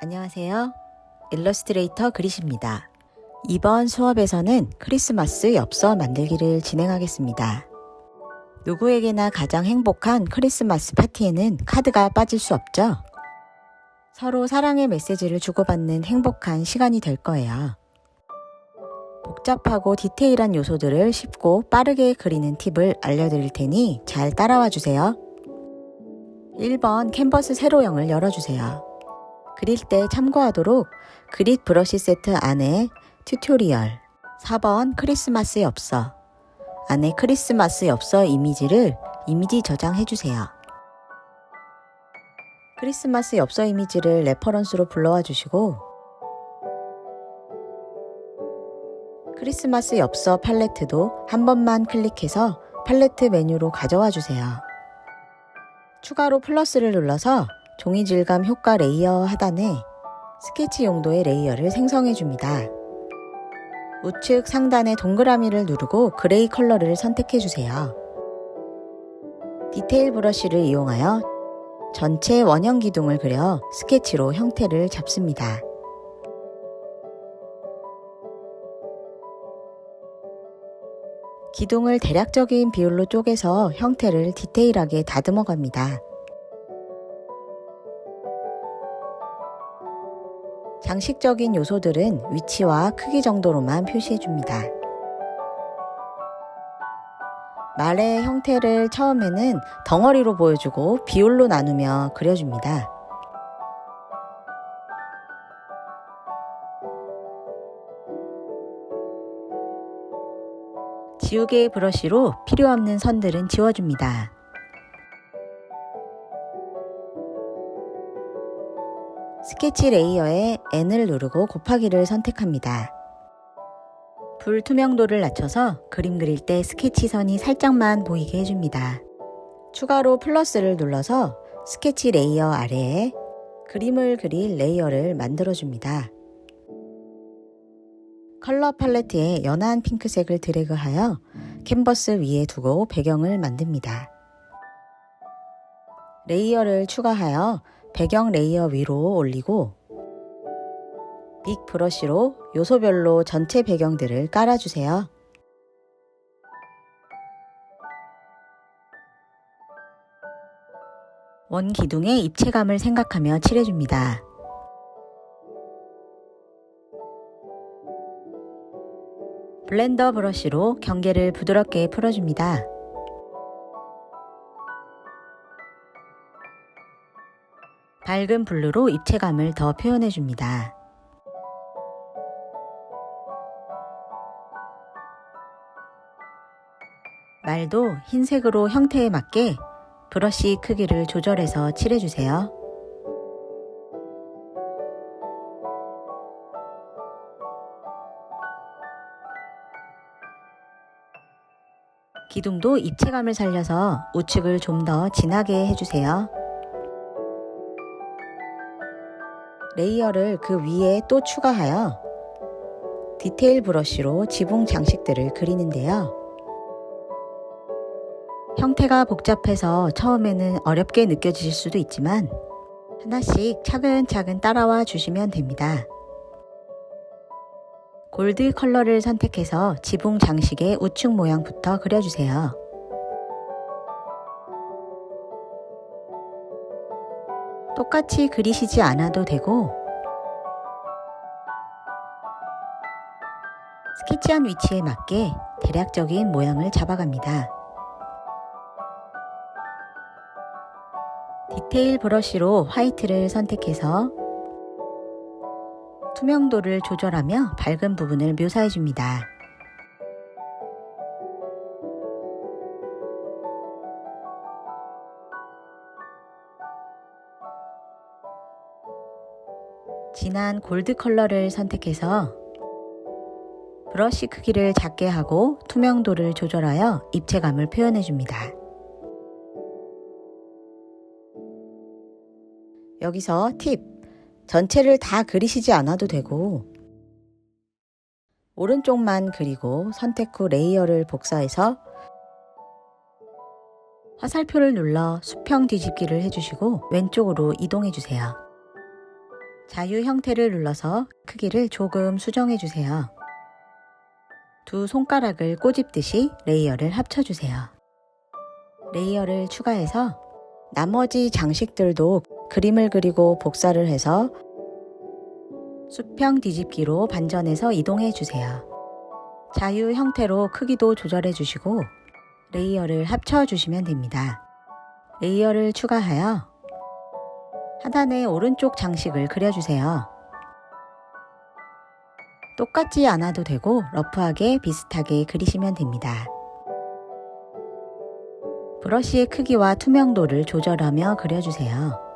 안녕하세요. 일러스트레이터 그릿입니다. 이번 수업에서는 크리스마스 엽서 만들기를 진행하겠습니다. 누구에게나 가장 행복한 크리스마스 파티에는 카드가 빠질 수 없죠. 서로 사랑의 메시지를 주고받는 행복한 시간이 될 거예요. 복잡하고 디테일한 요소들을 쉽고 빠르게 그리는 팁을 알려드릴 테니 잘 따라와 주세요. 1번 캔버스 세로형을 열어주세요. 그릴 때 참고하도록 그릿 브러쉬 세트 안에 튜토리얼 4번 크리스마스 엽서 안에 크리스마스 엽서 이미지를 이미지 저장해주세요. 크리스마스 엽서 이미지를 레퍼런스로 불러와 주시고 크리스마스 엽서 팔레트도 한 번만 클릭해서 팔레트 메뉴로 가져와 주세요. 추가로 플러스를 눌러서 종이 질감 효과 레이어 하단에 스케치 용도의 레이어를 생성해 줍니다. 우측 상단의 동그라미를 누르고 그레이 컬러를 선택해 주세요. 디테일 브러쉬를 이용하여 전체 원형 기둥을 그려 스케치로 형태를 잡습니다. 기둥을 대략적인 비율로 쪼개서 형태를 디테일하게 다듬어 갑니다. 장식적인 요소들은 위치와 크기 정도로만 표시해줍니다. 말의 형태를 처음에는 덩어리로 보여주고 비율로 나누며 그려줍니다. 지우개 브러쉬로 필요 없는 선들은 지워줍니다. 스케치 레이어에 N을 누르고 곱하기를 선택합니다. 불투명도를 낮춰서 그림 그릴 때 스케치 선이 살짝만 보이게 해줍니다. 추가로 플러스를 눌러서 스케치 레이어 아래에 그림을 그릴 레이어를 만들어줍니다. 컬러 팔레트에 연한 핑크색을 드래그하여 캔버스 위에 두고 배경을 만듭니다. 레이어를 추가하여 배경 레이어 위로 올리고 빅 브러쉬로 요소별로 전체 배경들을 깔아주세요. 원 기둥의 입체감을 생각하며 칠해줍니다. 블렌더 브러쉬로 경계를 부드럽게 풀어줍니다. 밝은 블루로 입체감을 더 표현해줍니다. 말도 흰색으로 형태에 맞게 브러쉬 크기를 조절해서 칠해주세요. 기둥도 입체감을 살려서 우측을 좀 더 진하게 해주세요. 레이어를 그 위에 또 추가하여 디테일 브러쉬로 지붕 장식들을 그리는데요. 형태가 복잡해서 처음에는 어렵게 느껴지실 수도 있지만 하나씩 차근차근 따라와 주시면 됩니다. 골드 컬러를 선택해서 지붕 장식의 우측 모양부터 그려주세요. 똑같이 그리시지 않아도 되고 스케치한 위치에 맞게 대략적인 모양을 잡아갑니다. 디테일 브러쉬로 화이트를 선택해서 투명도를 조절하며 밝은 부분을 묘사해줍니다. 진한 골드 컬러를 선택해서 브러쉬 크기를 작게 하고 투명도를 조절하여 입체감을 표현해줍니다. 여기서 팁! 전체를 다 그리시지 않아도 되고 오른쪽만 그리고 선택 후 레이어를 복사해서 화살표를 눌러 수평 뒤집기를 해주시고 왼쪽으로 이동해주세요. 자유 형태를 눌러서 크기를 조금 수정해 주세요. 두 손가락을 꼬집듯이 레이어를 합쳐주세요. 레이어를 추가해서 나머지 장식들도 그림을 그리고 복사를 해서 수평 뒤집기로 반전해서 이동해 주세요. 자유 형태로 크기도 조절해 주시고 레이어를 합쳐 주시면 됩니다. 레이어를 추가하여 하단의 오른쪽 장식을 그려주세요. 똑같지 않아도 되고 러프하게 비슷하게 그리시면 됩니다. 브러쉬의 크기와 투명도를 조절하며 그려주세요.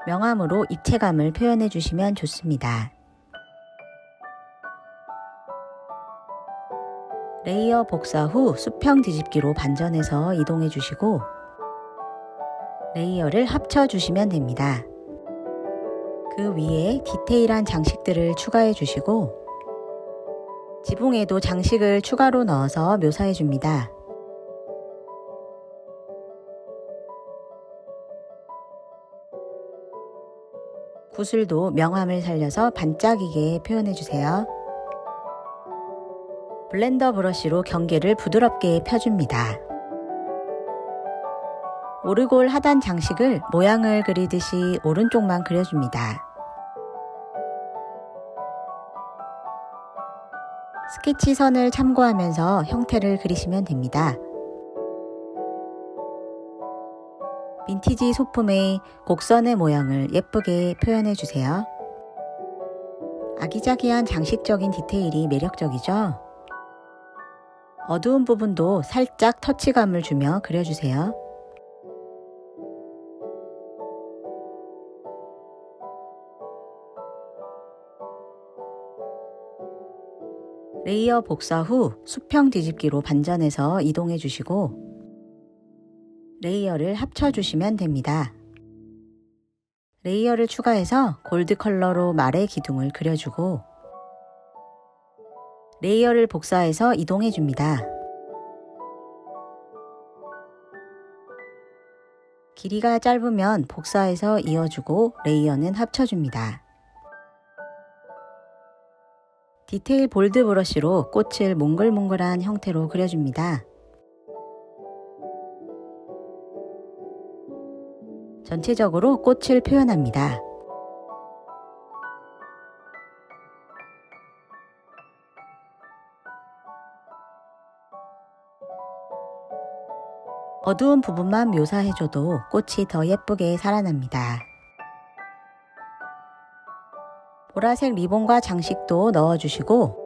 명암으로 입체감을 표현해 주시면 좋습니다. 레이어 복사 후 수평 뒤집기로 반전해서 이동해 주시고 레이어를 합쳐 주시면 됩니다. 그 위에 디테일한 장식들을 추가해 주시고 지붕에도 장식을 추가로 넣어서 묘사해 줍니다. 구슬도 명암을 살려서 반짝이게 표현해 주세요. 블렌더 브러쉬로 경계를 부드럽게 펴줍니다. 오르골 하단 장식을 모양을 그리듯이 오른쪽만 그려줍니다. 스케치 선을 참고하면서 형태를 그리시면 됩니다. 빈티지 소품의 곡선의 모양을 예쁘게 표현해 주세요. 아기자기한 장식적인 디테일이 매력적이죠? 어두운 부분도 살짝 터치감을 주며 그려주세요. 레이어 복사 후 수평 뒤집기로 반전해서 이동해 주시고 레이어를 합쳐 주시면 됩니다. 레이어를 추가해서 골드 컬러로 말의 기둥을 그려주고 레이어를 복사해서 이동해 줍니다. 길이가 짧으면 복사해서 이어주고 레이어는 합쳐줍니다. 디테일 볼드 브러쉬로 꽃을 몽글몽글한 형태로 그려줍니다. 전체적으로 꽃을 표현합니다. 어두운 부분만 묘사해줘도 꽃이 더 예쁘게 살아납니다. 보라색 리본과 장식도 넣어주시고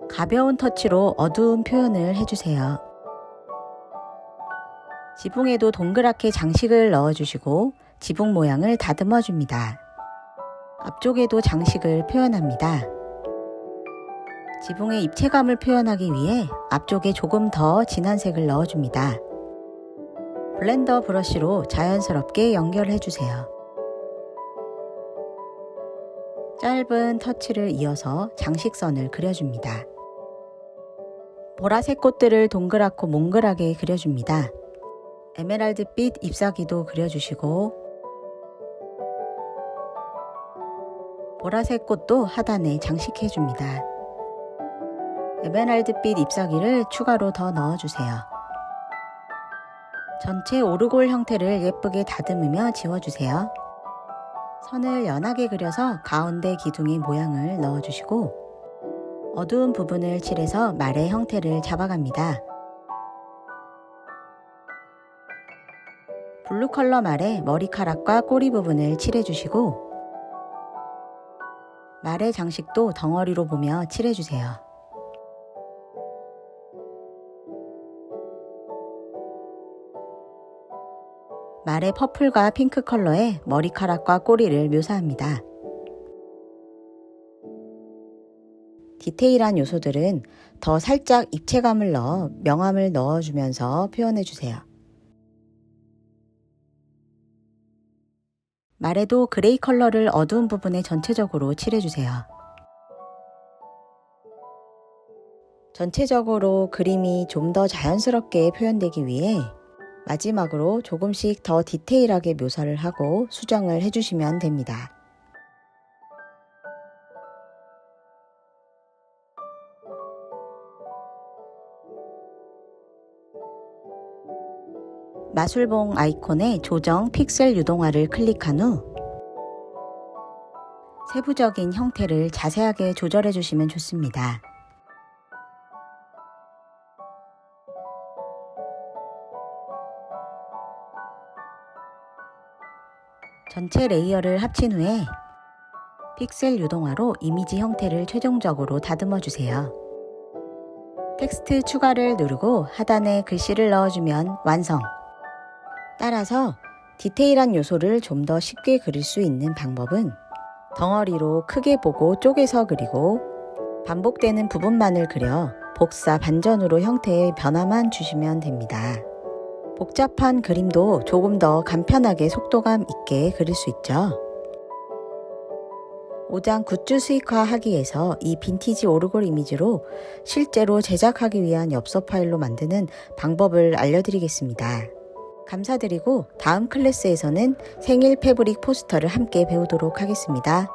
가벼운 터치로 어두운 표현을 해주세요. 지붕에도 동그랗게 장식을 넣어주시고 지붕 모양을 다듬어 줍니다. 앞쪽에도 장식을 표현합니다. 지붕의 입체감을 표현하기 위해 앞쪽에 조금 더 진한 색을 넣어줍니다. 블렌더 브러쉬로 자연스럽게 연결해주세요. 짧은 터치를 이어서 장식선을 그려줍니다. 보라색 꽃들을 동그랗고 몽글하게 그려줍니다. 에메랄드빛 잎사귀도 그려주시고 보라색 꽃도 하단에 장식해줍니다. 에메랄드빛 잎사귀를 추가로 더 넣어주세요. 전체 오르골 형태를 예쁘게 다듬으며 지워주세요. 선을 연하게 그려서 가운데 기둥의 모양을 넣어주시고 어두운 부분을 칠해서 말의 형태를 잡아갑니다. 블루 컬러 말에 머리카락과 꼬리 부분을 칠해주시고 말의 장식도 덩어리로 보며 칠해주세요. 말의 퍼플과 핑크 컬러의 머리카락과 꼬리를 묘사합니다. 디테일한 요소들은 더 살짝 입체감을 넣어 명암을 넣어주면서 표현해주세요. 말에도 그레이 컬러를 어두운 부분에 전체적으로 칠해주세요. 전체적으로 그림이 좀 더 자연스럽게 표현되기 위해 마지막으로 조금씩 더 디테일하게 묘사를 하고 수정을 해주시면 됩니다. 마술봉 아이콘의 조정 픽셀 유동화를 클릭한 후 세부적인 형태를 자세하게 조절해 주시면 좋습니다. 전체 레이어를 합친 후에 픽셀 유동화로 이미지 형태를 최종적으로 다듬어 주세요. 텍스트 추가를 누르고 하단에 글씨를 넣어주면 완성! 따라서 디테일한 요소를 좀 더 쉽게 그릴 수 있는 방법은 덩어리로 크게 보고 쪼개서 그리고 반복되는 부분만을 그려 복사 반전으로 형태의 변화만 주시면 됩니다. 복잡한 그림도 조금 더 간편하게 속도감 있게 그릴 수 있죠. 오장 굿즈 수익화하기 위해서 이 빈티지 오르골 이미지로 실제로 제작하기 위한 엽서 파일로 만드는 방법을 알려드리겠습니다. 감사드리고 다음 클래스에서는 생일 패브릭 포스터를 함께 배우도록 하겠습니다.